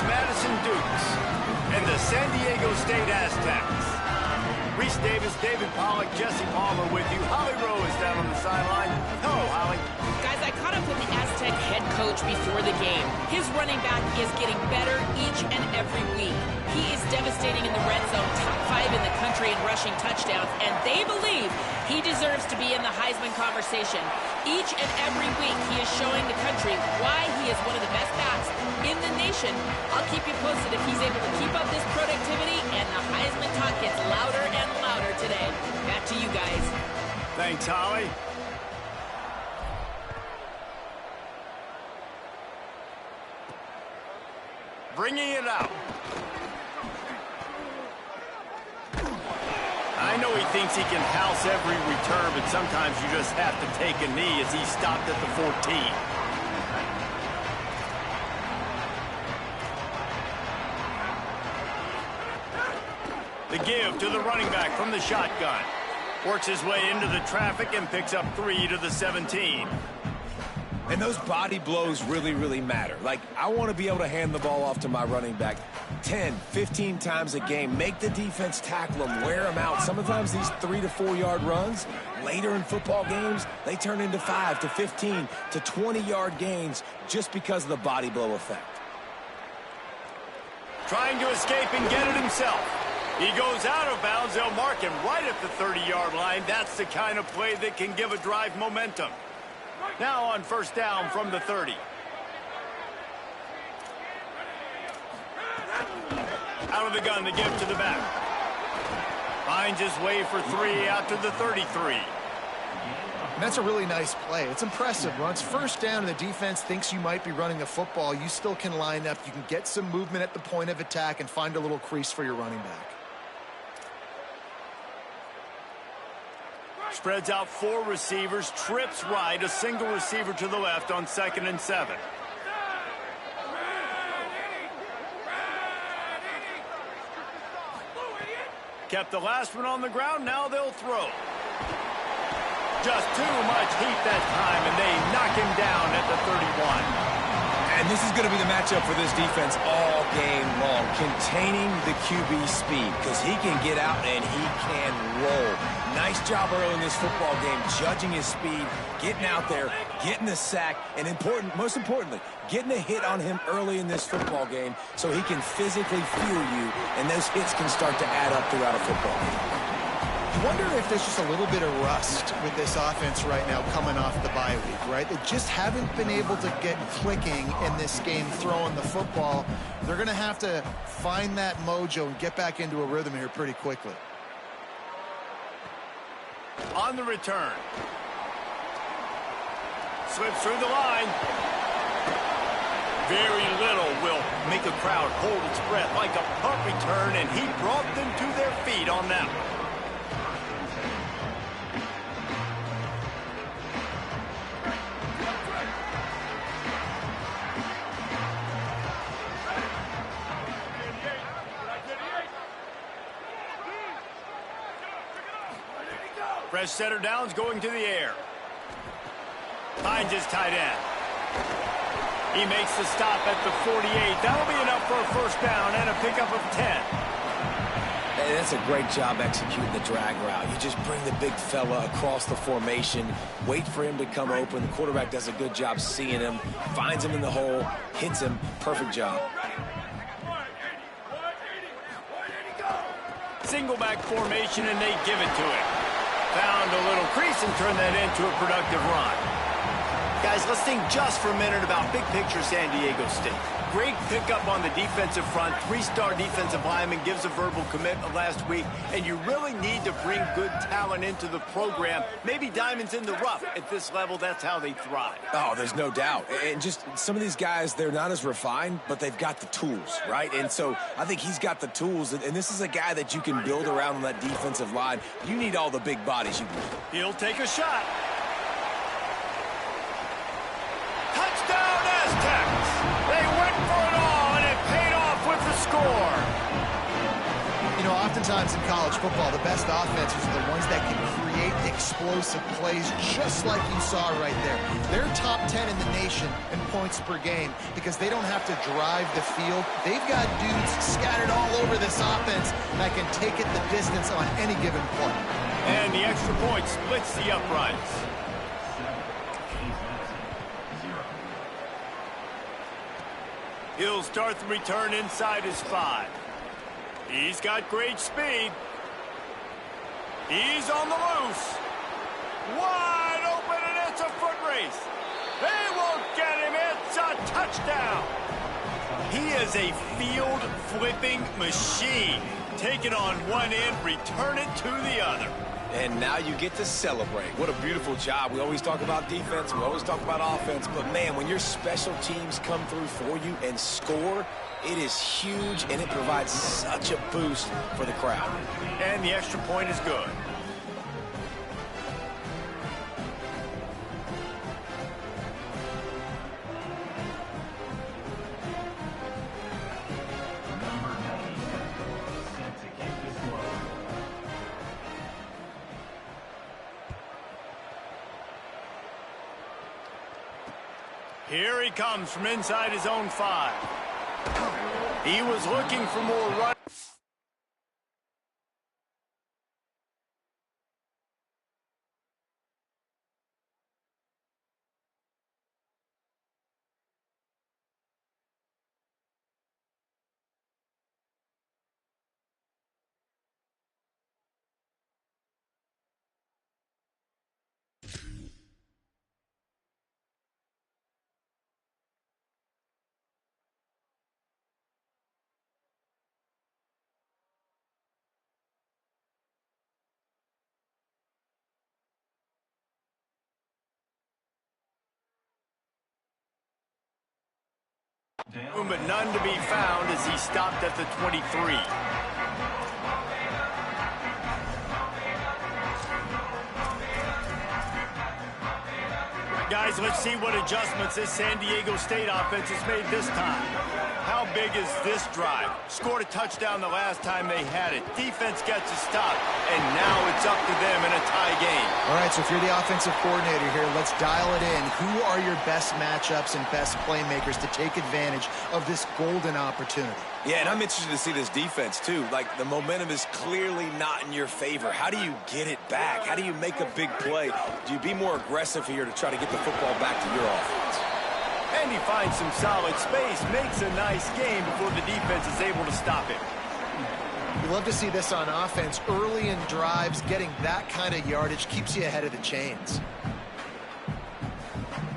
Madison Dukes and the San Diego State Aztecs. Reese Davis, David Pollock, Jesse Palmer with you. Holly Rowe is down on the sideline. Hello, Holly. Guys, I caught up with the Aztec head coach before the game. His running back is getting better each and every week. He is devastating in the red zone, top 5 in the country in rushing touchdowns, and they believe he deserves to be in the Heisman conversation. Each and every week, he is showing the country why he is one of the best backs in the nation. I'll keep you posted if he's able to keep up this productivity, and the Heisman talk gets louder and louder today. Back to you guys. Thanks, Holly. Bringing it out. I know he thinks he can house every return, but sometimes you just have to take a knee as he stopped at the 14. The give to the running back from the shotgun. Works his way into the traffic and picks up 3 to the 17. And those body blows really, really matter. Like, I want to be able to hand the ball off to my running back 10, 15 times a game. Make the defense tackle them, wear them out. Sometimes these 3 to 4 yard runs, later in football games, they turn into 5 to 15 to 20 yard gains just because of the body blow effect. Trying to escape and get it himself. He goes out of bounds. They'll mark him right at the 30-yard line. That's the kind of play that can give a drive momentum. Now on first down from the 30. Out of the gun, the give to the back. Finds his way for 3 out to the 33. And that's a really nice play. It's impressive. Once first down and the defense thinks you might be running the football, you still can line up. You can get some movement at the point of attack and find a little crease for your running back. Spreads out 4 receivers, trips right, a single receiver to the left on 2nd and 7. Kept the last one on the ground, now they'll throw. Just too much heat that time, and they knock him down at the 31. And this is going to be the matchup for this defense all game long. Containing the QB speed, because he can get out and he can roll. Nice job early in this football game, judging his speed, getting out there, getting the sack, and most importantly, getting a hit on him early in this football game so he can physically fuel you, and those hits can start to add up throughout a football game. I wonder if there's just a little bit of rust with this offense right now coming off the bye week, right? They just haven't been able to get clicking in this game throwing the football. They're going to have to find that mojo and get back into a rhythm here pretty quickly. On the return. Slips through the line. Very little will make a crowd hold its breath like a punt return, and he brought them to their feet on that one. Fresh setter downs going to the air. Finds his tight end. He makes the stop at the 48. That'll be enough for a first down and a pickup of 10. Hey, that's a great job executing the drag route. You just bring the big fella across the formation, wait for him to come open. The quarterback does a good job seeing him, finds him in the hole, hits him. Perfect job. Single back formation, and they give it to him. Found a little crease and turned that into a productive run. Guys, let's think just for a minute about big picture San Diego State. Great pickup on the defensive front. 3-star defensive lineman gives a verbal commitment last week, and you really need to bring good talent into the program. Maybe diamonds in the rough. At this level, that's how they thrive. Oh, there's no doubt. And just some of these guys, they're not as refined, but they've got the tools, right? And so I think he's got the tools, and this is a guy that you can build around on that defensive line. You need all the big bodies you can. He'll take a shot. Touchdown, Aztecs! They went for it all, and it paid off with the score. You know, Oftentimes in college football, the best offenses are the ones that can create explosive plays just like you saw right there. They're top 10 in the nation in points per game because they don't have to drive the field. They've got dudes scattered all over this offense that can take it the distance on any given play. And the extra point splits the uprights. He'll start the return inside his 5. He's got great speed. He's on the loose. Wide open, and it's a foot race. They won't get him. It's a touchdown. He is a field-flipping machine. Take it on one end, return it to the other. And now you get to celebrate. What a beautiful job. We always talk about defense, we always talk about offense, but man, when your special teams come through for you and score, it is huge, and it provides such a boost for the crowd. And the extra point is good. Here he comes from inside his own 5. He was looking for more run. But none to be found as he stopped at the 23. Guys, let's see what adjustments this San Diego State offense has made this time. How big is this drive? Scored a touchdown the last time they had it. Defense gets a stop, and now it's up to them in a tie game. All right, so if you're the offensive coordinator here, let's dial it in. Who are your best matchups and best playmakers to take advantage of this golden opportunity? Yeah, and I'm interested to see this defense, too. Like, the momentum is clearly not in your favor. How do you get it back? How do you make a big play? Do you be more aggressive here to try to get the football back to your offense? And he finds some solid space, makes a nice game before the defense is able to stop him. You love to see this on offense. Early in drives, getting that kind of yardage keeps you ahead of the chains.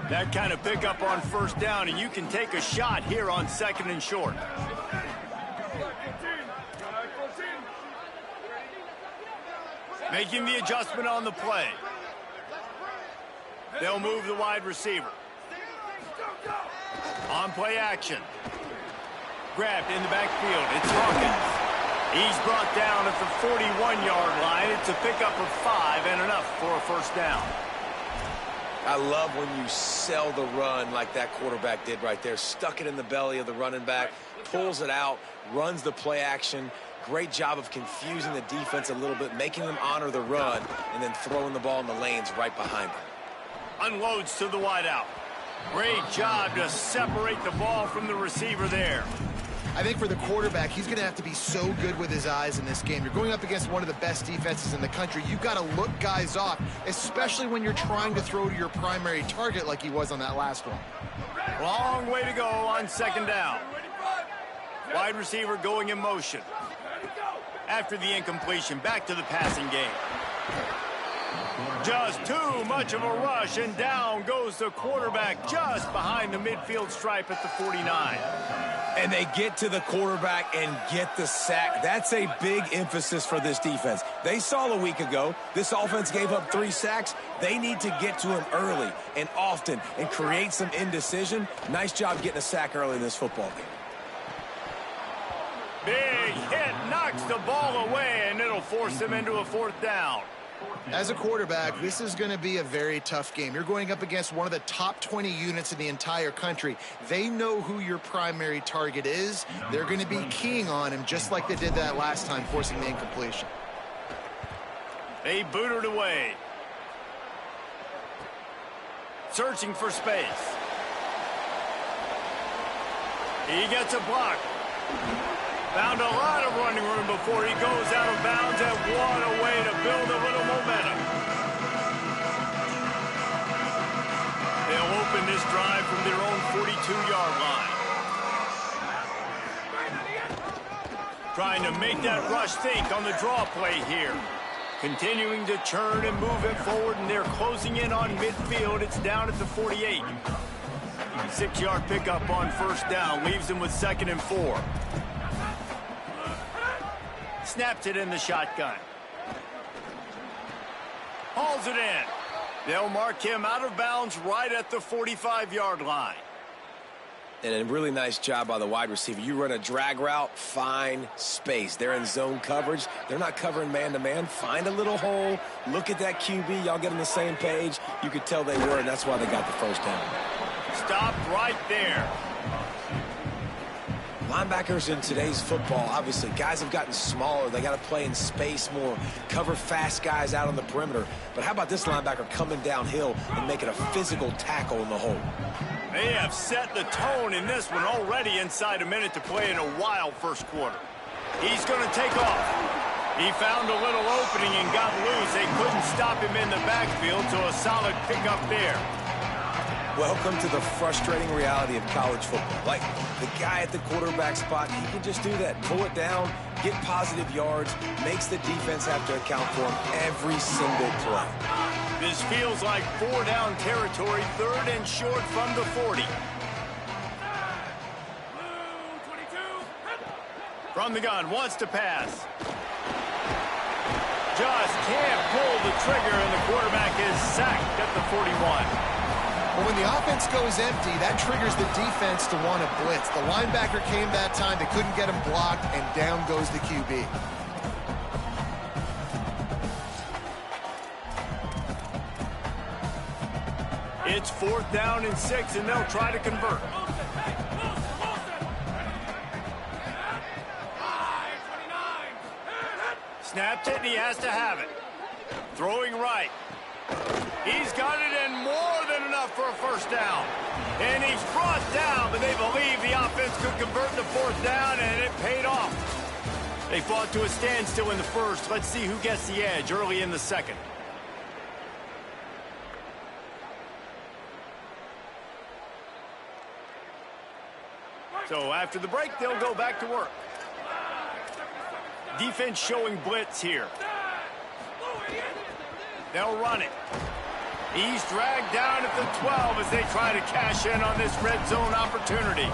That kind of pickup on first down, and you can take a shot here on 2nd and short. Making the adjustment on the play. They'll move the wide receiver. On play action. Grabbed in the backfield. It's Hawkins. He's brought down at the 41-yard line. It's a pickup of 5 and enough for a first down. I love when you sell the run like that quarterback did right there. Stuck it in the belly of the running back, pulls it out, runs the play action. Great job of confusing the defense a little bit, making them honor the run, and then throwing the ball in the lanes right behind them. Unloads to the wideout. Great job to separate the ball from the receiver there. I think for the quarterback, he's going to have to be so good with his eyes in this game. You're going up against one of the best defenses in the country. You've got to look guys off, especially when you're trying to throw to your primary target like he was on that last one. Long way to go on 2nd down. Wide receiver going in motion. After the incompletion, back to the passing game. Just too much of a rush, and down goes the quarterback just behind the midfield stripe at the 49. And they get to the quarterback and get the sack. That's a big emphasis for this defense. They saw a week ago, this offense gave up 3 sacks. They need to get to him early and often and create some indecision. Nice job getting a sack early in this football game. Big hit, knocks the ball away, and it'll force them into a 4th down. As a quarterback, this is going to be a very tough game. You're going up against one of the top 20 units in the entire country. They know who your primary target is. They're going to be keying on him just like they did that last time, forcing the incompletion. They boot it away. Searching for space. He gets a block. Found a lot of running room before he goes out of bounds, and what a way to build a little momentum. They'll open this drive from their own 42-yard line. Trying to make that rush think on the draw play here. Continuing to churn and move it forward, and they're closing in on midfield. It's down at the 48. 6-yard pickup on first down leaves them with 2nd and 4. Snaps it in the shotgun. Hauls it in. They'll mark him out of bounds right at the 45-yard line. And a really nice job by the wide receiver. You run a drag route, find space. They're in zone coverage. They're not covering man-to-man. Find a little hole. Look at that QB. Y'all get on the same page. You could tell they were, and that's why they got the first down. Stop right there. Linebackers in today's football, obviously, guys have gotten smaller. They got to play in space more, cover fast guys out on the perimeter. But how about this linebacker coming downhill and making a physical tackle in the hole? They have set the tone in this one already inside a minute to play in a wild first quarter. He's going to take off. He found a little opening and got loose. They couldn't stop him in the backfield, so a solid pickup there. Welcome to the frustrating reality of college football. Like, the guy at the quarterback spot, he can just do that. Pull it down, get positive yards, makes the defense have to account for him every single play. This feels like 4-down territory, 3rd and short from the 40. From the gun, wants to pass. Just can't pull the trigger, and the quarterback is sacked at the 41. Well, when the offense goes empty, that triggers the defense to want to blitz. The linebacker came that time. They couldn't get him blocked, and down goes the QB. It's 4th down and 6, and they'll try to convert. Snapped it, and he has to have it. Throwing right. He's got it, and more than enough for a first down. And he's brought down, but they believe the offense could convert the 4th down, and it paid off. They fought to a standstill in the first. Let's see who gets the edge early in the second. So after the break, they'll go back to work. Defense showing blitz here. They'll run it. He's dragged down at the 12 as they try to cash in on this red zone opportunity.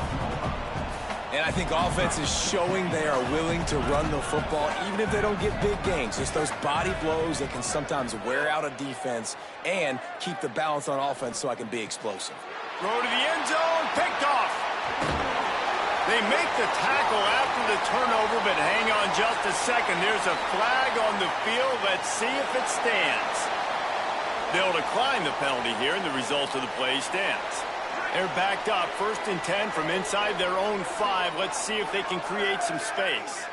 And I think offense is showing they are willing to run the football, even if they don't get big gains. Just those body blows that can sometimes wear out a defense and keep the balance on offense so I can be explosive. Throw to the end zone, picked off. They make the tackle after the turnover, but hang on just a second. There's a flag on the field. Let's see if it stands. They'll decline the penalty here, and the result of the play stands. They're backed up, 1st and 10 from inside their own 5. Let's see if they can create some space.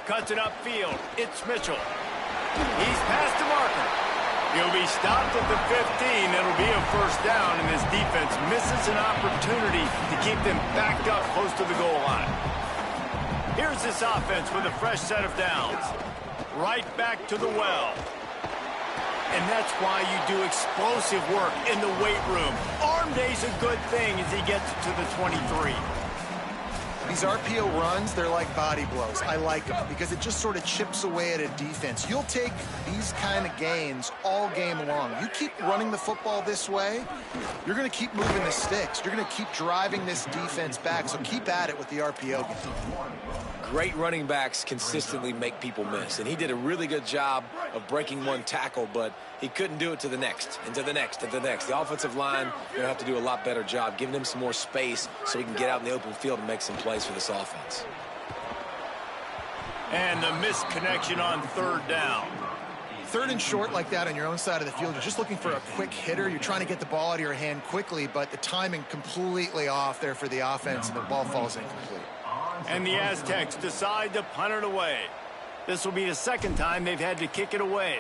Cuts it upfield. It's Mitchell. He's past the marker. He'll be stopped at the 15. It'll be a first down, and this defense misses an opportunity to keep them backed up close to the goal line. Here's this offense with a fresh set of downs. Right back to the well. And that's why you do explosive work in the weight room. Arm day's a good thing as he gets it to the 23. These RPO runs, they're like body blows. I like them because it just sort of chips away at a defense. You'll take these kind of gains all game long. You keep running the football this way, you're going to keep moving the sticks. You're going to keep driving this defense back, so keep at it with the RPO game. Great running backs consistently make people miss, and he did a really good job of breaking one tackle, but he couldn't do it to the next, and to the next, and to the next. The offensive line going to have to do a lot better job, giving him some more space so he can get out in the open field and make some plays for this offense. And the missed connection on third down. Third and short like that on your own side of the field, you're just looking for a quick hitter. You're trying to get the ball out of your hand quickly, but the timing completely off there for the offense, and the ball falls incomplete. And the Aztecs decide to punt it away. This will be the second time they've had to kick it away.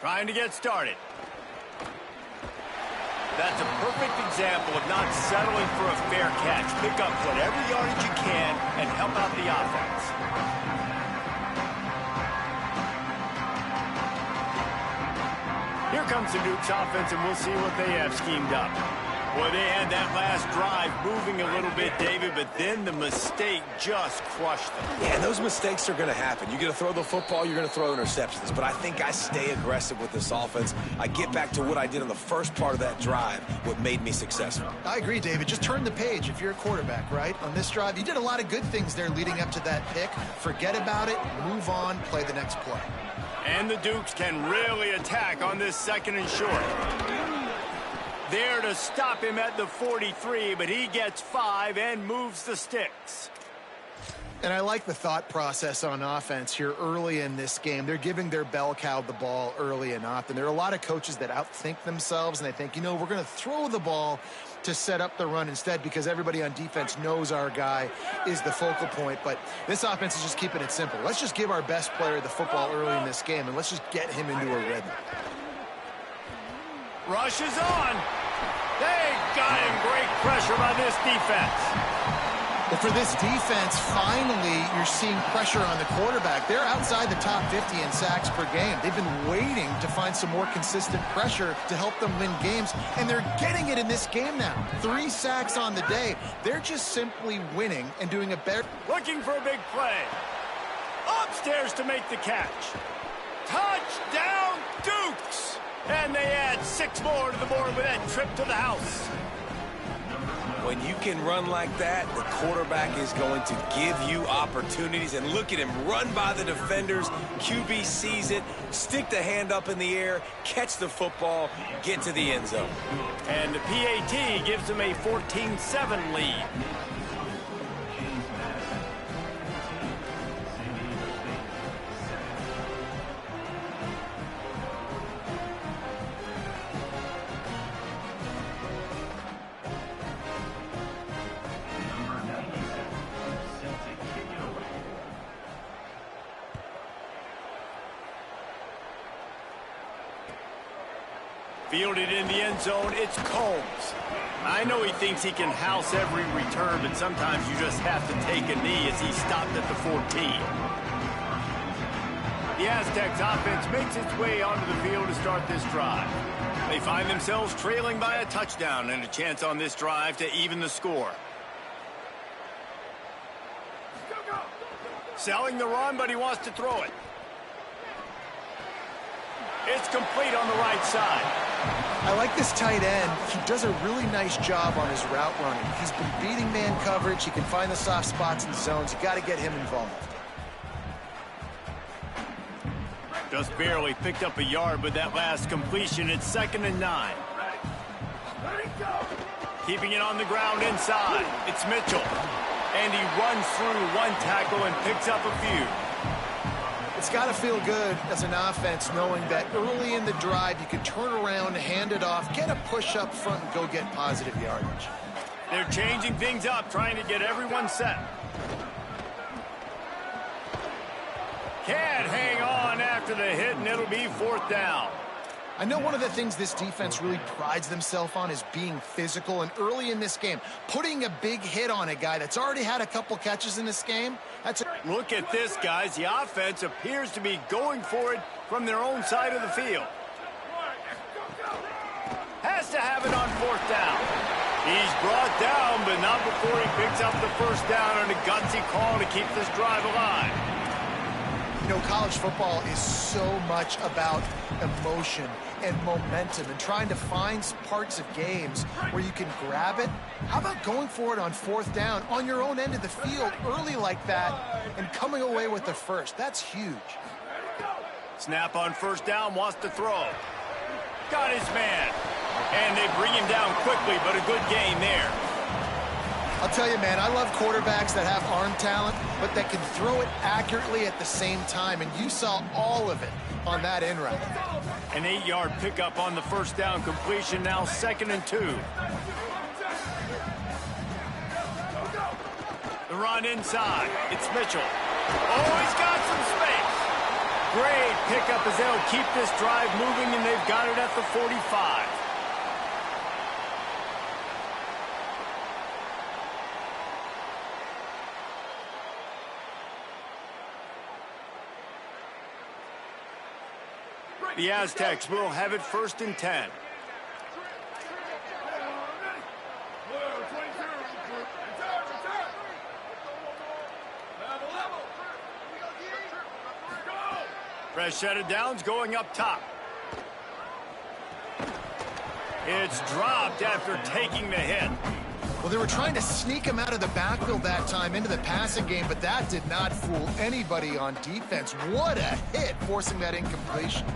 Trying to get started. That's a perfect example of not settling for a fair catch. Pick up whatever yardage you can and help out the offense. Here comes the Duke's offense, and we'll see what they have schemed up. Boy, they had that last drive moving a little bit, David, but then the mistake just crushed them. Yeah, and those mistakes are going to happen. You're going to throw the football, you're going to throw interceptions. But I think I stay aggressive with this offense. I get back to what I did in the first part of that drive, what made me successful. I agree, David. Just turn the page if you're a quarterback, right? On this drive, you did a lot of good things there leading up to that pick. Forget about it, move on, play the next play. And the Dukes can really attack on this second and short. There to stop him at the 43, but he gets 5 and moves the sticks. And I like the thought process on offense here early in this game. They're giving their bell cow the ball early and often. There are a lot of coaches that outthink themselves, and they think, you know, we're going to throw the ball to set up the run instead because everybody on defense knows our guy is the focal point. But this offense is just keeping it simple. Let's just give our best player the football early in this game, and let's just get him into a rhythm. Rush is on. They got him. Great pressure by this defense. But for this defense, finally, you're seeing pressure on the quarterback. They're outside the top 50 in sacks per game. They've been waiting to find some more consistent pressure to help them win games, and they're getting it in this game now. 3 sacks on the day. They're just simply winning and doing a better. Looking for a big play. Upstairs to make the catch. Touchdown, Dukes! And they add 6 more to the board with that trip to the house. When you can run like that, the quarterback is going to give you opportunities. And look at him run by the defenders. QB sees it, stick the hand up in the air, catch the football, get to the end zone. And the PAT gives them a 14-7 lead. Fielded in the end zone, it's Combs. I know he thinks he can house every return, but sometimes you just have to take a knee as he stopped at the 14. The Aztecs offense makes its way onto the field to start this drive. They find themselves trailing by a touchdown and a chance on this drive to even the score. Selling the run, but he wants to throw it. It's complete on the right side. I like this tight end. He does a really nice job on his route running. He's been beating man coverage. He can find the soft spots in the zones. You got to get him involved. Just barely picked up a yard with that last completion. It's 2nd and 9. Keeping it on the ground inside. It's Mitchell. And he runs through 1 tackle and picks up a few. It's got to feel good as an offense knowing that early in the drive you can turn around, hand it off, get a push up front, and go get positive yardage. They're changing things up, trying to get everyone set. Can't hang on after the hit, and it'll be 4th down. I know one of the things this defense really prides themselves on is being physical, and early in this game, putting a big hit on a guy that's already had a couple catches in this game, that's a... Look at this, guys. The offense appears to be going for it from their own side of the field. Has to have it on 4th down. He's brought down, but not before he picks up the 1st down on a gutsy call to keep this drive alive. You know, college football is so much about emotion and momentum and trying to find parts of games where you can grab it. How about going for it on 4th down on your own end of the field early like that and coming away with the first? That's huge. Snap on 1st down, wants to throw. Got his man. And they bring him down quickly, but a good gain there. I'll tell you, man, I love quarterbacks that have arm talent, but that can throw it accurately at the same time, and you saw all of it on that in route. An 8-yard pickup on the first down completion, now 2nd and 2. The run inside. It's Mitchell. Oh, he's got some space. Great pickup as they'll keep this drive moving, and they've got it at the 45. The Aztecs will have it 1st and 10. Fresh set of downs going up top. It's dropped after taking the hit. Well, they were trying to sneak him out of the backfield that time into the passing game, but that did not fool anybody on defense. What a hit, forcing that incompletion.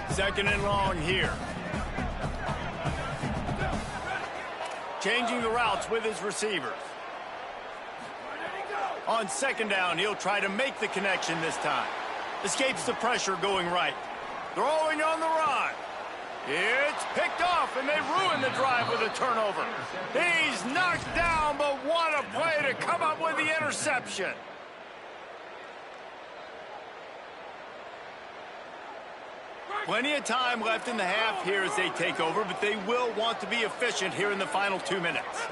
2nd and long here. Changing the routes with his receivers. On 2nd down, he'll try to make the connection this time. Escapes the pressure going right. Throwing on the run. It's picked off, and they ruin the drive with a turnover. He's knocked down, but what a play to come up with the interception. Plenty of time left in the half here as they take over, but they will want to be efficient here in the final 2 minutes.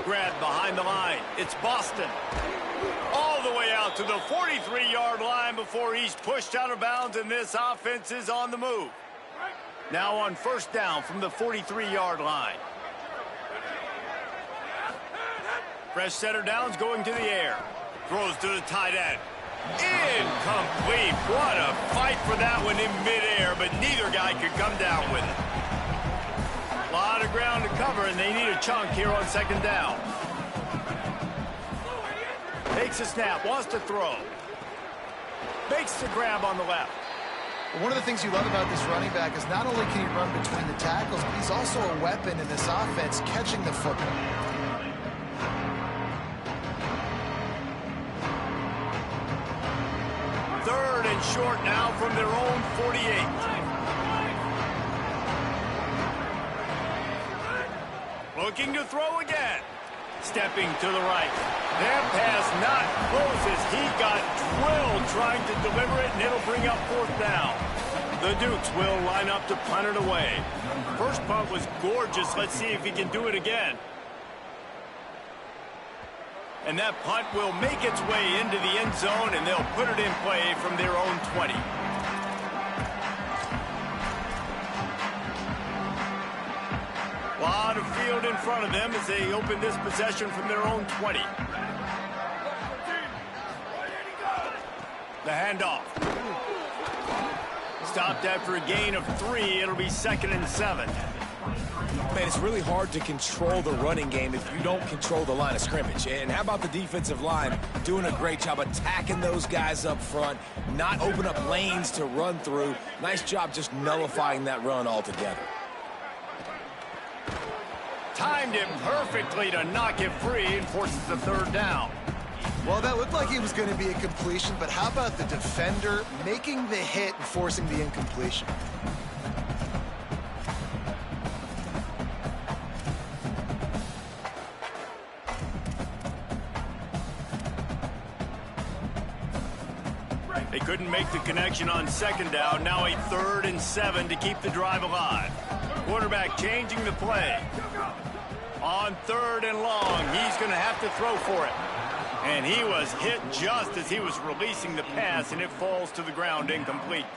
Grab behind the line. It's Boston. All the way out to the 43-yard line before he's pushed out of bounds, and this offense is on the move. Now on 1st down from the 43-yard line. Fresh setter downs going to the air. Throws to the tight end. Incomplete. What a fight for that one in midair, but neither guy could come down with it. A lot of ground to cover, and they need a chunk here on 2nd down. Takes a snap, wants to throw. Makes the grab on the left. One of the things you love about this running back is not only can he run between the tackles, but he's also a weapon in this offense, catching the football. Third and short now from their own 48. Looking to throw again. Stepping to the right. That pass not close as he got drilled trying to deliver it, and it'll bring up 4th down. The Dukes will line up to punt it away. First punt was gorgeous. Let's see if he can do it again. And that punt will make its way into the end zone, and they'll put it in play from their own 20. A lot of field in front of them as they open this possession from their own 20. The handoff. Stopped after a gain of 3. It'll be 2nd and 7. Man, it's really hard to control the running game if you don't control the line of scrimmage. And how about the defensive line doing a great job attacking those guys up front, not open up lanes to run through. Nice job just nullifying that run altogether. Timed it perfectly to knock it free and forces the 3rd down. Well, that looked like it was going to be a completion, but how about the defender making the hit and forcing the incompletion? They couldn't make the connection on 2nd down. Now a 3rd and 7 to keep the drive alive. Quarterback changing the play. On 3rd and long, he's going to have to throw for it. And he was hit just as he was releasing the pass, and it falls to the ground incomplete.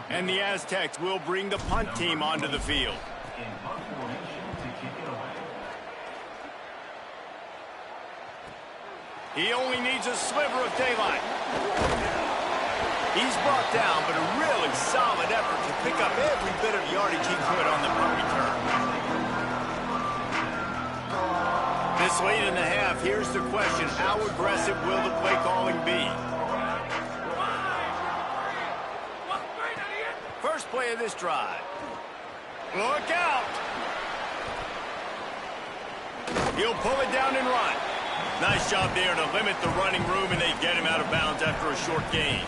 And the Aztecs will bring the punt team onto the field. He only needs a sliver of daylight. He's brought down, but a really solid effort to pick up every bit of yardage he could on the punt return. This late in the half, here's the question. How aggressive will the play calling be? First play of this drive. Look out! He'll pull it down and run. Nice job there to limit the running room, and they get him out of bounds after a short gain.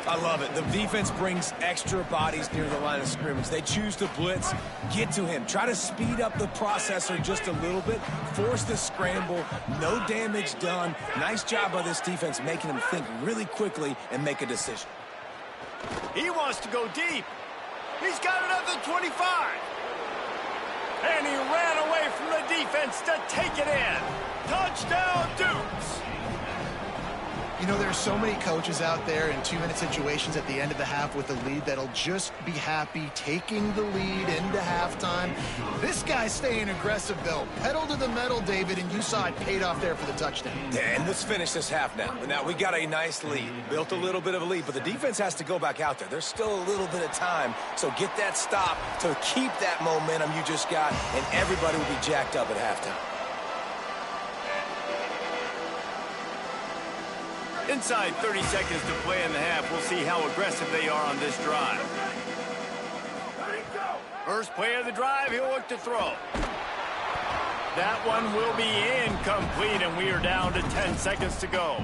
I love it. The defense brings extra bodies near the line of scrimmage. They choose to blitz, get to him, try to speed up the processor just a little bit, force the scramble, no damage done. Nice job by this defense making him think really quickly and make a decision. He wants to go deep. He's got it at the 25. And he ran away from the defense to take it in. Touchdown, Dukes! You know, there's so many coaches out there in 2-minute situations at the end of the half with a lead that'll just be happy taking the lead into halftime. This guy's staying aggressive, though. Pedal to the metal, David, and you saw it paid off there for the touchdown. And let's finish this half now. Now, we got a nice lead. Built a little bit of a lead, but the defense has to go back out there. There's still a little bit of time, so get that stop to keep that momentum you just got, and everybody will be jacked up at halftime. Inside 30 seconds to play in the half. We'll see how aggressive they are on this drive. First play of the drive, he'll look to throw. That one will be incomplete, and we are down to 10 seconds to go.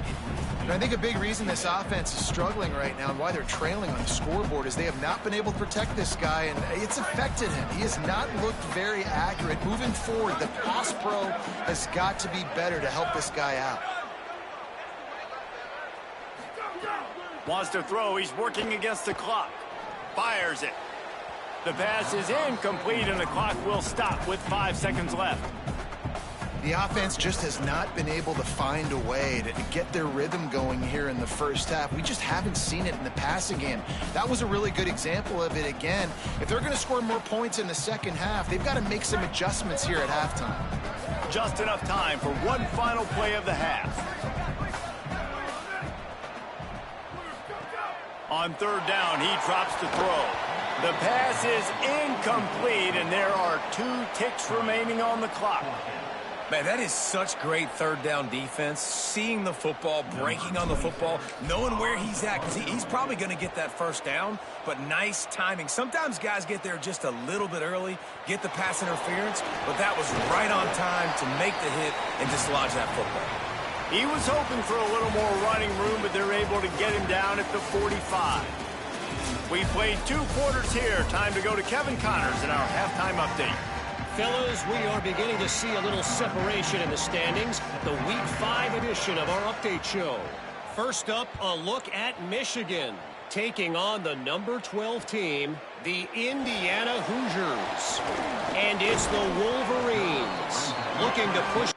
And I think a big reason this offense is struggling right now and why they're trailing on the scoreboard is they have not been able to protect this guy, and it's affected him. He has not looked very accurate. Moving forward, the pass pro has got to be better to help this guy out. Wants to throw. He's working against the clock. Fires it. The pass is incomplete, and the clock will stop with 5 seconds left. The offense just has not been able to find a way to get their rhythm going here in the first half. We just haven't seen it in the passing game. That was a really good example of it again. If they're going to score more points in the second half, they've got to make some adjustments here at halftime. Just enough time for one final play of the half. On third down, he drops to throw. The pass is incomplete, and there are 2 ticks remaining on the clock. Man, that is such great third down defense. Seeing the football, breaking on the football, knowing where he's at, because he's probably going to get that first down, but nice timing. Sometimes guys get there just a little bit early, get the pass interference, but that was right on time to make the hit and dislodge that football. He was hoping for a little more running room, but they're able to get him down at the 45. We played 2 quarters here. Time to go to Kevin Connors in our halftime update. Fellas, we are beginning to see a little separation in the standings. The Week 5 edition of our update show. First up, a look at Michigan, taking on the number 12 team, the Indiana Hoosiers. And it's the Wolverines looking to push.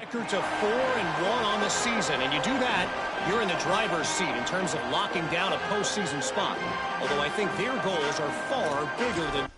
Records of 4-1 on the season, and you do that, you're in the driver's seat in terms of locking down a postseason spot. Although I think their goals are far bigger than...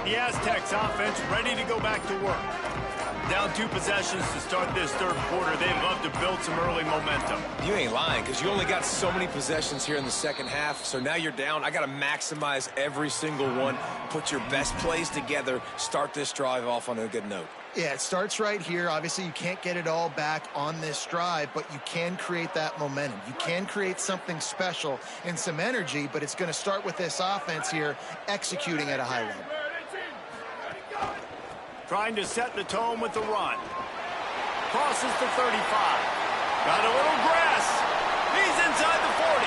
The Aztecs offense ready to go back to work. Down 2 possessions to start this third quarter. They'd love to build some early momentum. You ain't lying, because you only got so many possessions here in the second half, so now you're down. I got to maximize every single one, put your best plays together, start this drive off on a good note. Yeah, it starts right here. Obviously, you can't get it all back on this drive, but you can create that momentum. You can create something special and some energy, but it's going to start with this offense here executing at a high level. Trying to set the tone with the run. Crosses the 35. Got a little grass. He's inside the 40.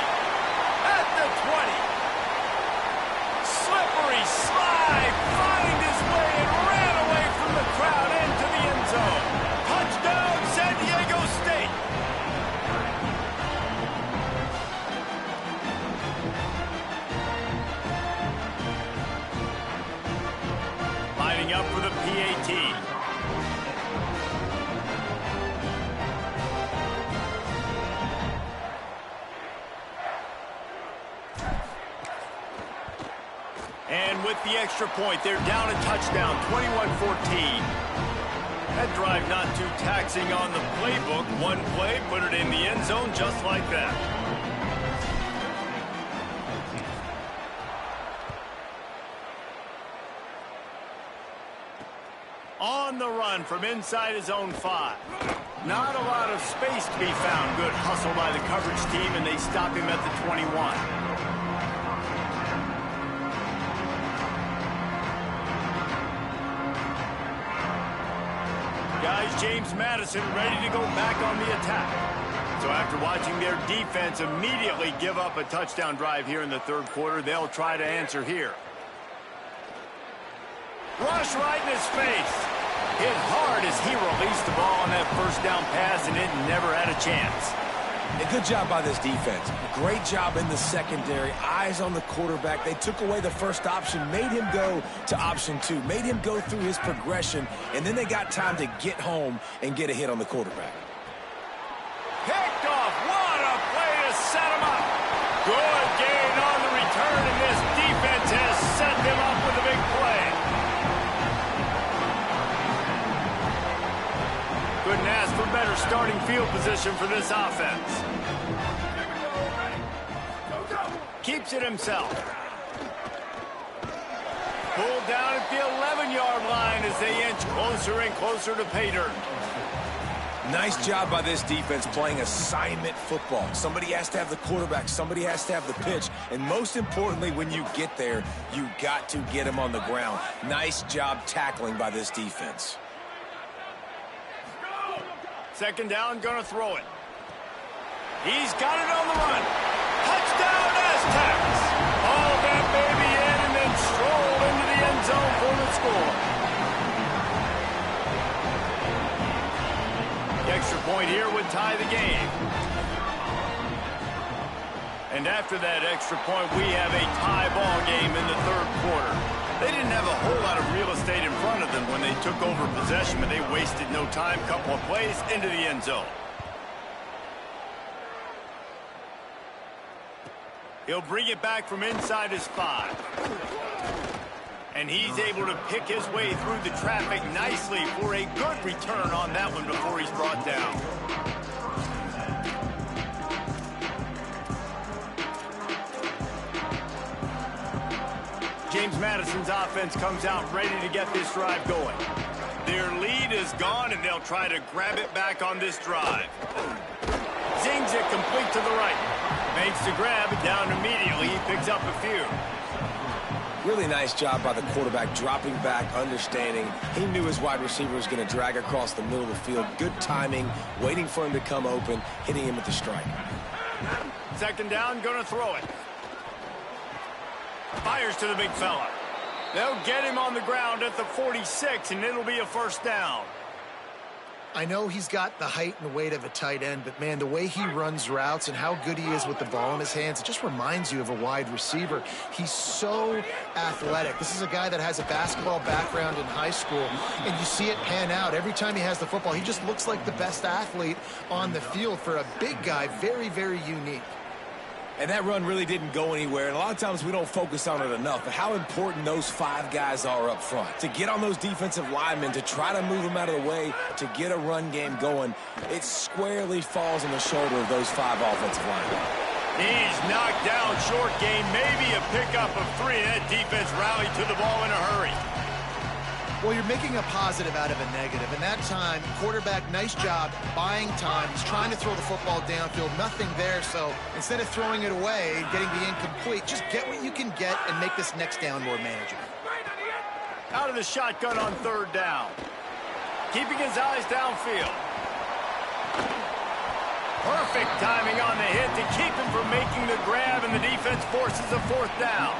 At the 20. Slippery slide. Find his way and ran away from the crowd into the end zone. Touchdown, San Diego State. Lining up for the PAT. And with the extra point, they're down a touchdown, 21-14. That drive not too taxing on the playbook. One play, put it in the end zone just like that. On the run from inside his own 5. Not a lot of space to be found. Good hustle by the coverage team, and they stop him at the 21. Guys, James Madison ready to go back on the attack. So after watching their defense immediately give up a touchdown drive here in the third quarter, they'll try to answer here. Rush right in his face. Hit hard as he released the ball on that first down pass, and it never had a chance. A good job by this defense. Great job in the secondary. Eyes on the quarterback. They took away the first option, made him go to option 2, made him go through his progression, and then they got time to get home and get a hit on the quarterback. Picked off. What a play to set him up. Good gain on the return, and this defense has set them up with a big play. Couldn't ask for better starting field position for this offense. Keeps it himself. Pulled down at the 11-yard line as they inch closer and closer to pay dirt. Nice job by this defense playing assignment football. Somebody has to have the quarterback. Somebody has to have the pitch. And most importantly, when you get there, you got to get him on the ground. Nice job tackling by this defense. Second down, gonna throw it. He's got it on the run. Touchdown, Aztecs! All that baby in and then stroll into the end zone for the score. The extra point here would tie the game. And after that extra point, we have a tie ball game in the third quarter. They didn't have a whole lot of real estate in front of them when they took over possession, but they wasted no time. Couple of plays into the end zone. He'll bring it back from inside his 5. And he's able to pick his way through the traffic nicely for a good return on that one before he's brought down. James Madison's offense comes out ready to get this drive going. Their lead is gone, and they'll try to grab it back on this drive. Zings it complete to the right. Makes the grab, down immediately. He picks up a few. Really nice job by the quarterback, dropping back, understanding. He knew his wide receiver was going to drag across the middle of the field. Good timing, waiting for him to come open, hitting him with the strike. Second down, going to throw it. Fires to the big fella. They'll get him on the ground at the 46, and it'll be a first down. I know he's got the height and weight of a tight end, but, man, the way he runs routes and how good he is with the ball in his hands, it just reminds you of a wide receiver. He's so athletic. This is a guy that has a basketball background in high school, and you see it pan out. Every time he has the football, he just looks like the best athlete on the field. For a big guy, very, very unique. And that run really didn't go anywhere. And a lot of times we don't focus on it enough. But how important those 5 guys are up front. To get on those defensive linemen, to try to move them out of the way, to get a run game going, it squarely falls on the shoulder of those 5 offensive linemen. He's knocked down short gain, maybe a pickup of 3. That defense rallied to the ball in a hurry. Well, you're making a positive out of a negative. And that time, quarterback, nice job buying time. He's trying to throw the football downfield. Nothing there. So instead of throwing it away, getting the incomplete, just get what you can get and make this next down more manageable. Out of the shotgun on 3rd down. Keeping his eyes downfield. Perfect timing on the hit to keep him from making the grab, and the defense forces a 4th down.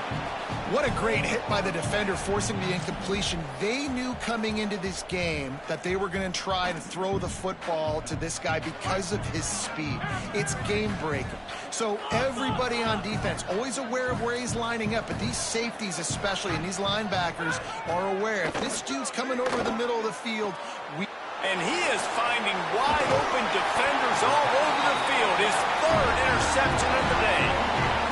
What a great hit by the defender, forcing the incompletion. They knew coming into this game that they were going to try to throw the football to this guy because of his speed. It's game-breaking. So everybody on defense, always aware of where he's lining up, but these safeties especially, and these linebackers are aware. If this dude's coming over the middle of the field, and he is finding wide-open defenders all over the field. His 3rd interception of the day.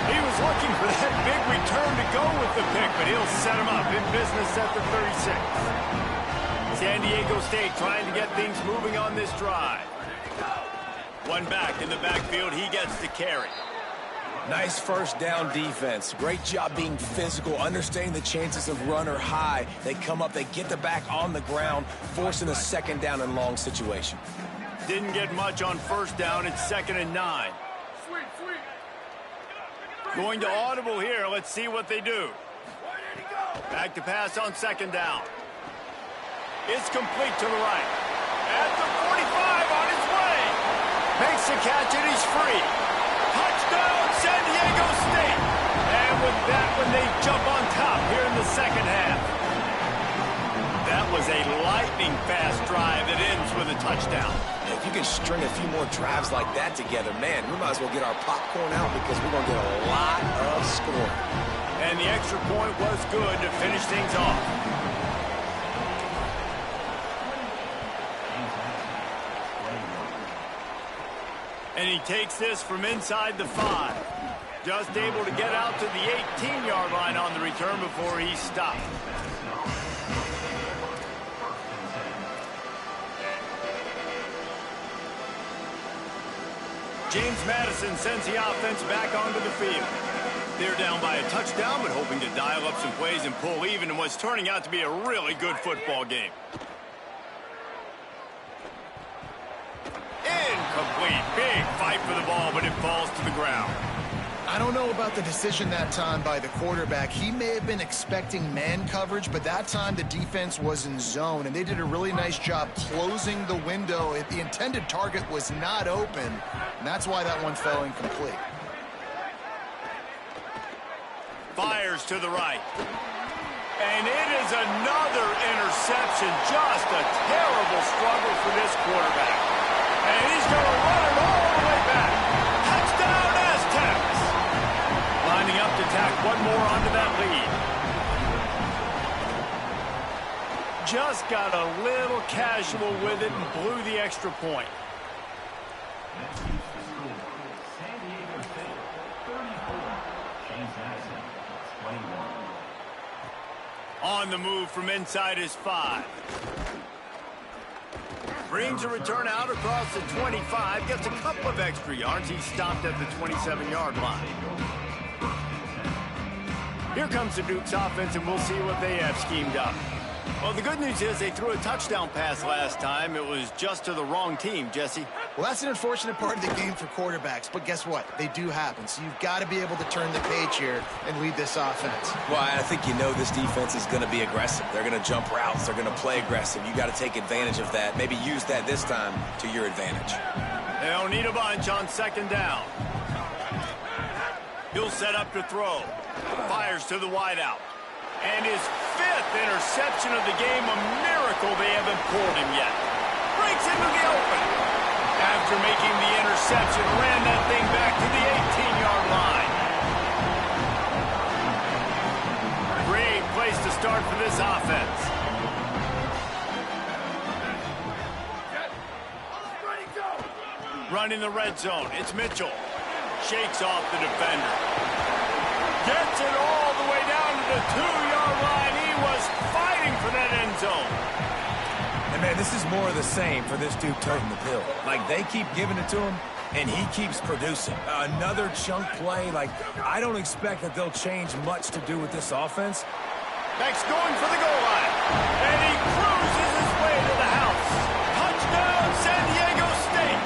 He was looking for that big return to go with the pick, but he'll set him up in business at the 36. San Diego State trying to get things moving on this drive. One back in the backfield, he gets the carry. Nice 1st down defense. Great job being physical, understanding the chances of run are high. They come up, they get the back on the ground, forcing a 2nd down and long situation. Didn't get much on 1st down. It's 2nd and 9. Going to audible here. Let's see what they do. Back to pass on 2nd down. It's complete to the right. At the 45 on his way. Makes the catch and he's free. Touchdown, San Diego State. And with that one, they jump on top here in the 2nd half. That was a lightning-fast drive that ends with a touchdown. If you can string a few more drives like that together, man, we might as well get our popcorn out because we're going to get a lot of scoring. And the extra point was good to finish things off. And he takes this from inside the 5. Just able to get out to the 18-yard line on the return before he stopped. James Madison sends the offense back onto the field. They're down by a touchdown, but hoping to dial up some plays and pull even in what's turning out to be a really good football game. Incomplete. Big fight for the ball, but it falls to the ground. I don't know about the decision that time by the quarterback. He may have been expecting man coverage, but that time the defense was in zone, and they did a really nice job closing the window. The intended target was not open, and that's why that one fell incomplete. Fires to the right. And it is another interception. Just a terrible struggle for this quarterback. And he's going to run it all the way back. Touchdown, Aztecs. Lining up to tack one more onto that lead. Just got a little casual with it and blew the extra point. On the move from inside his 5. Brings a return out across the 25. Gets a couple of extra yards. He stopped at the 27-yard line. Here comes the Duke's offense, and we'll see what they have schemed up. Well, the good news is they threw a touchdown pass last time. It was just to the wrong team, Jesse. Well, that's an unfortunate part of the game for quarterbacks, but guess what? They do happen, so you've got to be able to turn the page here and lead this offense. Well, I think you know this defense is going to be aggressive. They're going to jump routes. They're going to play aggressive. You got to take advantage of that. Maybe use that this time to your advantage. They'll need a bunch on 2nd down. He'll set up to throw. Fires to the wideout. And his 5th interception of the game, a miracle they haven't pulled him yet. Breaks breaks into the open. After making the interception, ran that thing back to the 18-yard line. Great place to start for this offense. Running the red zone, it's Mitchell. Shakes off the defender. Gets it all the way down to the 2-yard line. He was fighting for that end zone. And, man, this is more of the same for this dude toting the pill. Like, they keep giving it to him, and he keeps producing. Another chunk play. Like, I don't expect that they'll change much to do with this offense. Next, going for the goal line. And he cruises his way to the house. Touchdown, San Diego State.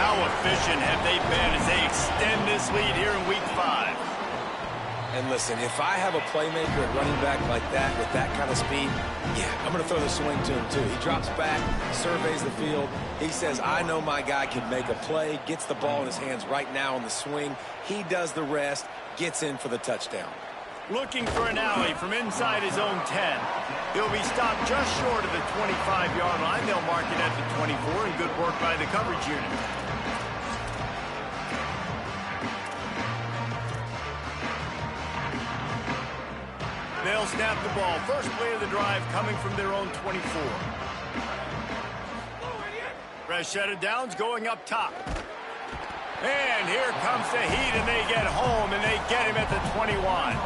How efficient have they been as they extend this lead here in Week 5? And listen, if I have a playmaker at running back like that with that kind of speed, yeah, I'm going to throw the swing to him too. He drops back, surveys the field. He says, I know my guy can make a play, gets the ball in his hands right now on the swing. He does the rest, gets in for the touchdown. Looking for an alley from inside his own 10. He'll be stopped just short of the 25-yard line. They'll mark it at the 24, and good work by the coverage unit. They'll snap the ball. First play of the drive coming from their own 24. Rashida Downs going up top. And here comes the heat, and they get home, and they get him at the 21.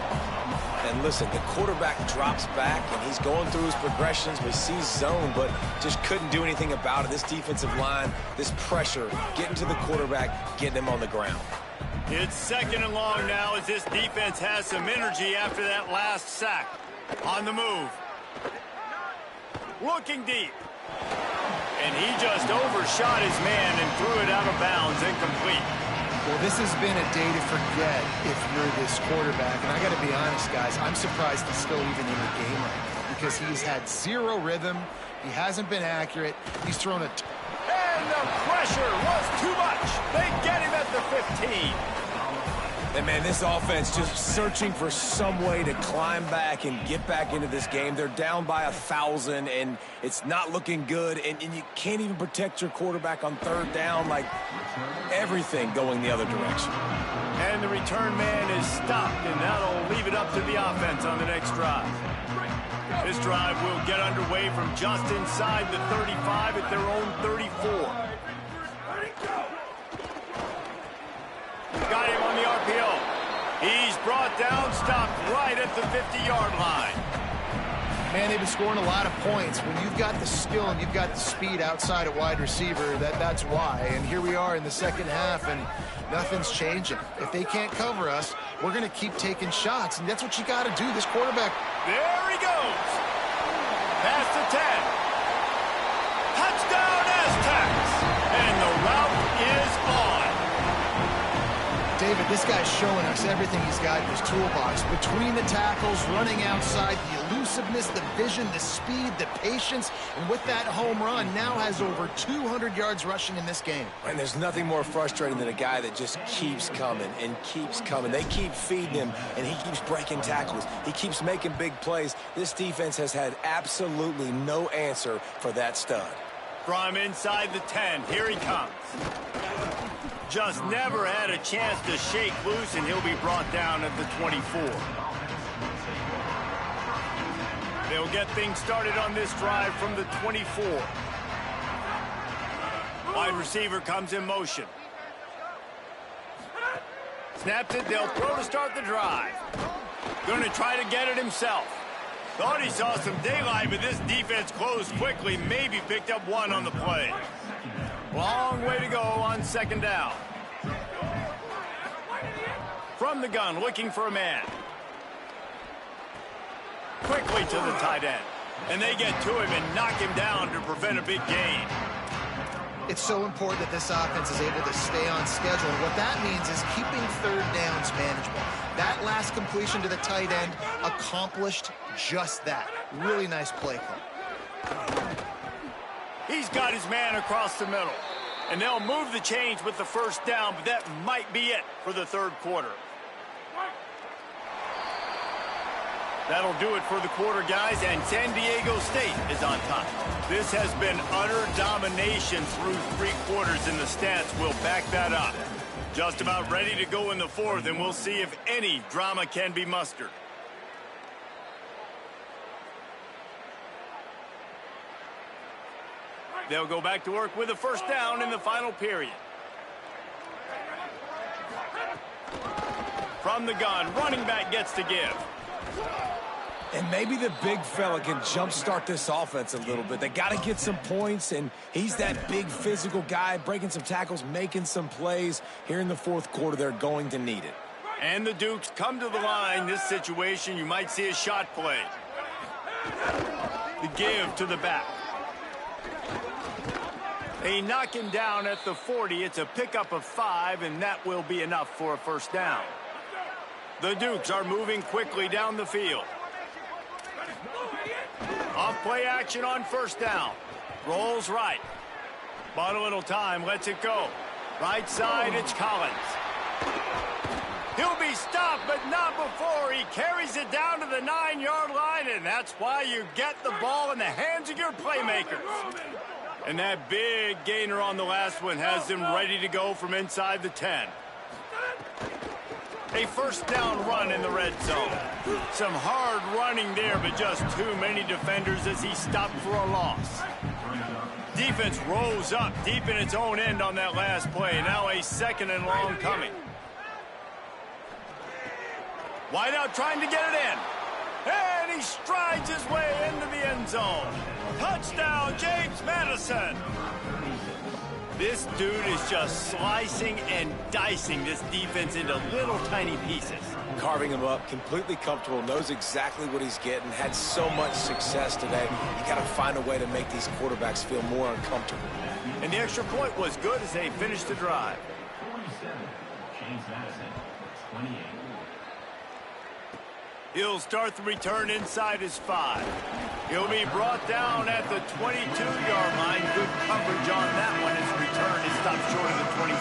And listen, the quarterback drops back, and he's going through his progressions. We see zone, but just couldn't do anything about it. This defensive line, this pressure, getting to the quarterback, getting him on the ground. It's 2nd and long now as this defense has some energy after that last sack. On the move. Looking deep. And he just overshot his man and threw it out of bounds, incomplete. Well, this has been a day to forget if you're this quarterback. And I got to be honest, guys, I'm surprised he's still even in the game right now because he's had zero rhythm. He hasn't been accurate. He's thrown a... And the pressure was too much. They get him at the 15. And, man, this offense just searching for some way to climb back and get back into this game. They're down by 1,000, and it's not looking good. And you can't even protect your quarterback on 3rd down. Like, everything going the other direction. And the return man is stopped, and that'll leave it up to the offense on the next drive. This drive will get underway from just inside the 35 at their own 34. Got him on the RPO. He's brought down, stopped right at the 50-yard line. Man, they've been scoring a lot of points. When you've got the skill and you've got the speed outside at wide receiver, that's why. And here we are in the second half, and nothing's changing. If they can't cover us, we're going to keep taking shots, and that's what you got to do. This quarterback... There he goes. Past the 10. Touchdown, Aztecs. And the route is on. David, this guy's showing us everything he's got in his toolbox. Between the tackles, running outside, the elusiveness, the vision, the speed, the patience, and with that home run, now has over 200 yards rushing in this game. And there's nothing more frustrating than a guy that just keeps coming and keeps coming. They keep feeding him, and he keeps breaking tackles. He keeps making big plays. This defense has had absolutely no answer for that stud. From inside the 10, here he comes. Just never had a chance to shake loose, and he'll be brought down at the 24. They'll get things started on this drive from the 24. Wide receiver comes in motion. Snaps it, they'll throw to start the drive. Going to try to get it himself. Thought he saw some daylight, but this defense closed quickly, maybe picked up one on the play. Long way to go on 2nd down. From the gun, looking for a man. Quickly to the tight end. And they get to him and knock him down to prevent a big gain. It's so important that this offense is able to stay on schedule. And what that means is keeping 3rd downs manageable. That last completion to the tight end accomplished just that. Really nice play call. He's got his man across the middle. And they'll move the chains with the 1st down, but that might be it for the 3rd quarter. That'll do it for the quarter, guys, and San Diego State is on top. This has been utter domination through 3 quarters, and the stats will back that up. Just about ready to go in the 4th, and we'll see if any drama can be mustered. They'll go back to work with a first down in the final period. From the gun, running back gets to give. And maybe the big fella can jumpstart this offense a little bit. They got to get some points, and he's that big physical guy, breaking some tackles, making some plays. Here in the 4th quarter, they're going to need it. And the Dukes come to the line. This situation, you might see a shot play. The give to the back. They knock him down at the 40. It's a pickup of 5, and that will be enough for a first down. The Dukes are moving quickly down the field. Off play action on first down. Rolls right. Bought a little time, lets it go. Right side, it's Collins. He'll be stopped, but not before. He carries it down to the 9-yard line, and that's why you get the ball in the hands of your playmakers. And that big gainer on the last one has them ready to go from inside the 10. A first down run in the red zone. Some hard running there, but just too many defenders as he stopped for a loss. Defense rose up deep in its own end on that last play. Now a 2nd and long coming. Wideout trying to get it in. And he strides his way into the end zone. Touchdown, James Madison. This dude is just slicing and dicing this defense into little tiny pieces. Carving him up, completely comfortable, knows exactly what he's getting, had so much success today. You got to find a way to make these quarterbacks feel more uncomfortable. And the extra point was good as they finished the drive. 47, James Madison, 28. He'll start the return inside his 5. He'll be brought down at the 22-yard line. Good coverage on that one. His return is stopped short of the 25.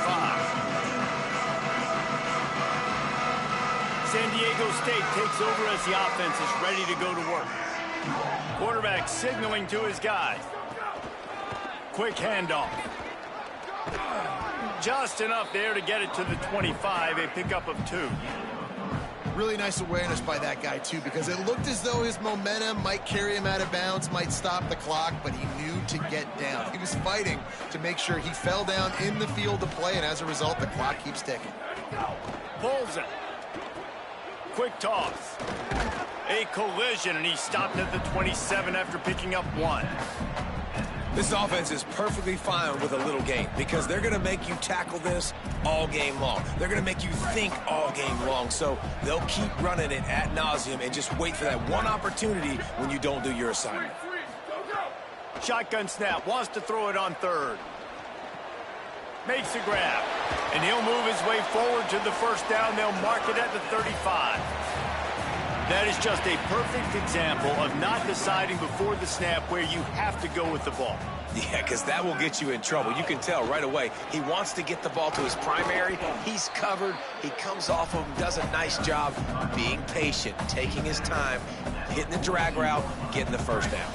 San Diego State takes over as the offense is ready to go to work. Quarterback signaling to his guys. Quick handoff. Just enough there to get it to the 25, a pickup of 2. Really nice awareness by that guy, too, because it looked as though his momentum might carry him out of bounds, might stop the clock, but he knew to get down. He was fighting to make sure he fell down in the field to play, and as a result, the clock keeps ticking. Pulls it. Quick toss. A collision, and he stopped at the 27 after picking up 1. This offense is perfectly fine with a little game because they're going to make you tackle this all game long. They're going to make you think all game long. So they'll keep running it ad nauseum and just wait for that one opportunity when you don't do your assignment. Shotgun snap, wants to throw it on 3rd. Makes the grab, and he'll move his way forward to the first down. They'll mark it at the 35. That is just a perfect example of not deciding before the snap where you have to go with the ball. Yeah, because that will get you in trouble. You can tell right away he wants to get the ball to his primary. He's covered. He comes off of him, does a nice job being patient, taking his time, hitting the drag route, getting the first down.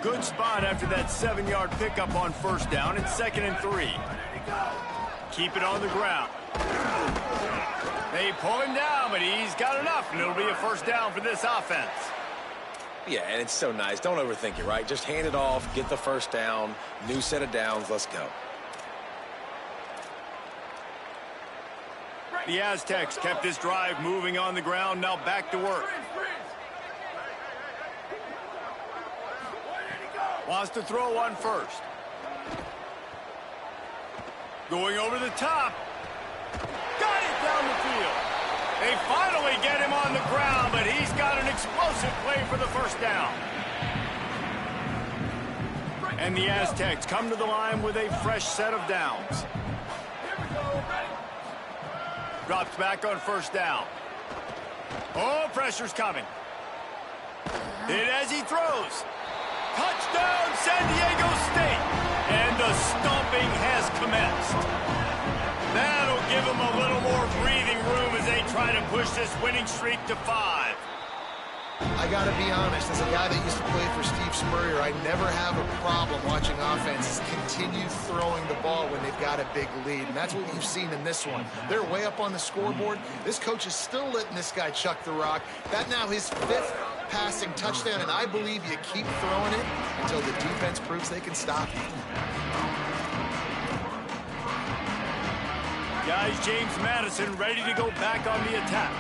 Good spot after that 7-yard pickup on first down. It's 2nd and 3. Keep it on the ground. They pull him down, but he's got enough, and it'll be a first down for this offense. Yeah, and it's so nice. Don't overthink it, right? Just hand it off, get the first down, new set of downs, let's go. The Aztecs kept this drive moving on the ground, now back to work. Wants to throw on first. Going over the top. Got it down the field. They finally get him on the ground, but he's got an explosive play for the first down. And the Aztecs come to the line with a fresh set of downs. Drops back on first down. Oh, pressure's coming. Hit as he throws. Touchdown, San Diego State. And the stomping has commenced. That'll give them a little more breathing room as they try to push this winning streak to 5. I got to be honest, as a guy that used to play for Steve Spurrier, I never have a problem watching offenses continue throwing the ball when they've got a big lead. And that's what you've seen in this one. They're way up on the scoreboard. This coach is still letting this guy chuck the rock. That now his 5th passing touchdown, and I believe you keep throwing it until the defense proves they can stop you. Guys, James Madison ready to go back on the attack.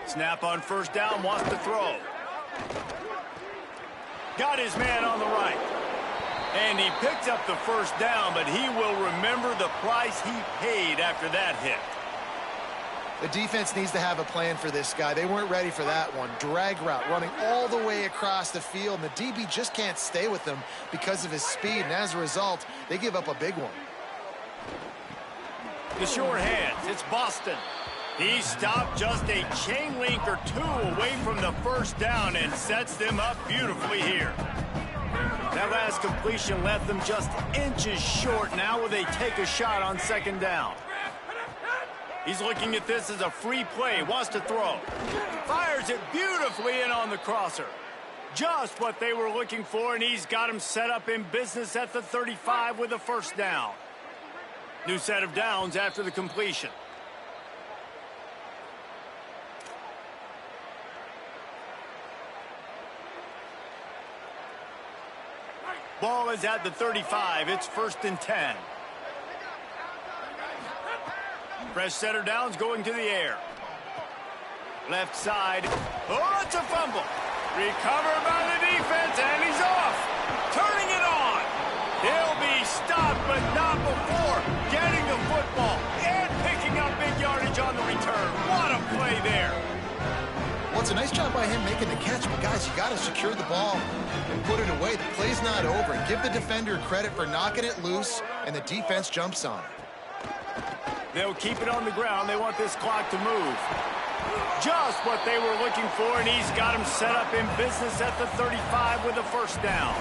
Snap on first down, wants to throw. Got his man on the right. And he picks up the first down, but he will remember the price he paid after that hit. The defense needs to have a plan for this guy. They weren't ready for that one. Drag route running all the way across the field, and the DB just can't stay with him because of his speed, and as a result, they give up a big one. The short hands, it's Boston. He stopped just a chain link or 2 away from the first down and sets them up beautifully here. That last completion left them just inches short. Now will they take a shot on second down? He's looking at this as a free play, wants to throw. Fires it beautifully in on the crosser. Just what they were looking for, and he's got him set up in business at the 35 with a first down. New set of downs after the completion. Ball is at the 35. It's 1st and 10. Fresh setter downs going to the air. Left side. Oh, it's a fumble. Recovered by the defense, and he's off. Turning it on. He'll be stopped, but not before getting the football and picking up big yardage on the return. What a play there. Well, it's a nice job by him making the catch, but guys, you got to secure the ball and put it away. The play's not over. Give the defender credit for knocking it loose, and the defense jumps on it. They'll keep it on the ground. They want this clock to move. Just what they were looking for, and he's got him set up in business at the 35 with a first down.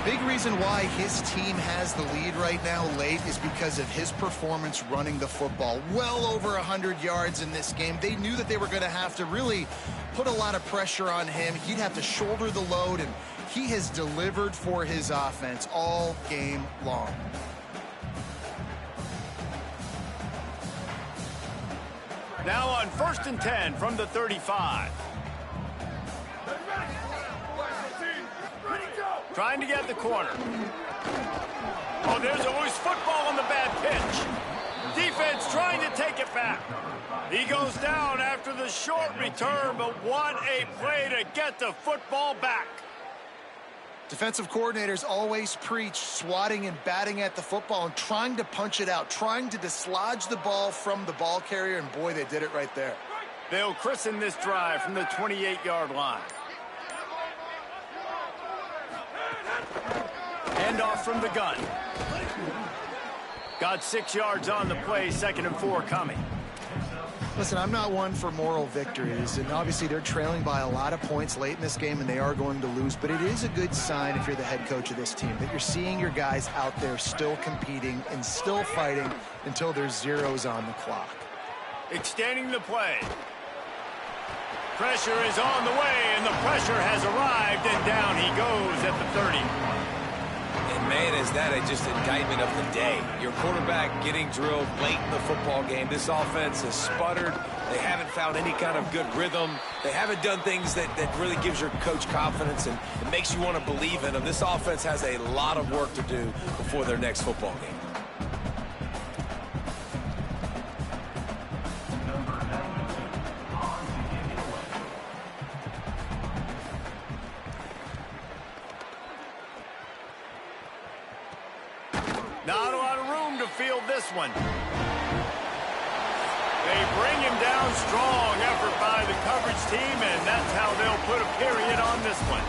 Big reason why his team has the lead right now late is because of his performance running the football. Well over 100 yards in this game. They knew that they were going to have to really put a lot of pressure on him. He'd have to shoulder the load, and he has delivered for his offense all game long. Now on 1st and 10 from the 35. Trying to get the corner. Oh, there's a loose football on the bad pitch. Defense trying to take it back. He goes down after the short return, but what a play to get the football back. Defensive coordinators always preach swatting and batting at the football and trying to punch it out, trying to dislodge the ball from the ball carrier, and boy, they did it right there. They'll christen this drive from the 28-yard line. Handoff from the gun. Got 6 yards on the play, 2nd and 4 coming. Listen, I'm not one for moral victories, and obviously they're trailing by a lot of points late in this game, and they are going to lose, but it is a good sign if you're the head coach of this team that you're seeing your guys out there still competing and still fighting until there's zeros on the clock. Extending the play. Pressure is on the way, and the pressure has arrived, and down he goes at the 30. And man, is that just indictment of the day. Your quarterback getting drilled late in the football game. This offense has sputtered. They haven't found any kind of good rhythm. They haven't done things that really gives your coach confidence and it makes you want to believe in them. This offense has a lot of work to do before their next football game. Not a lot of room to field this one. They bring him down. Strong effort by the coverage team, and that's how they'll put a period on this one.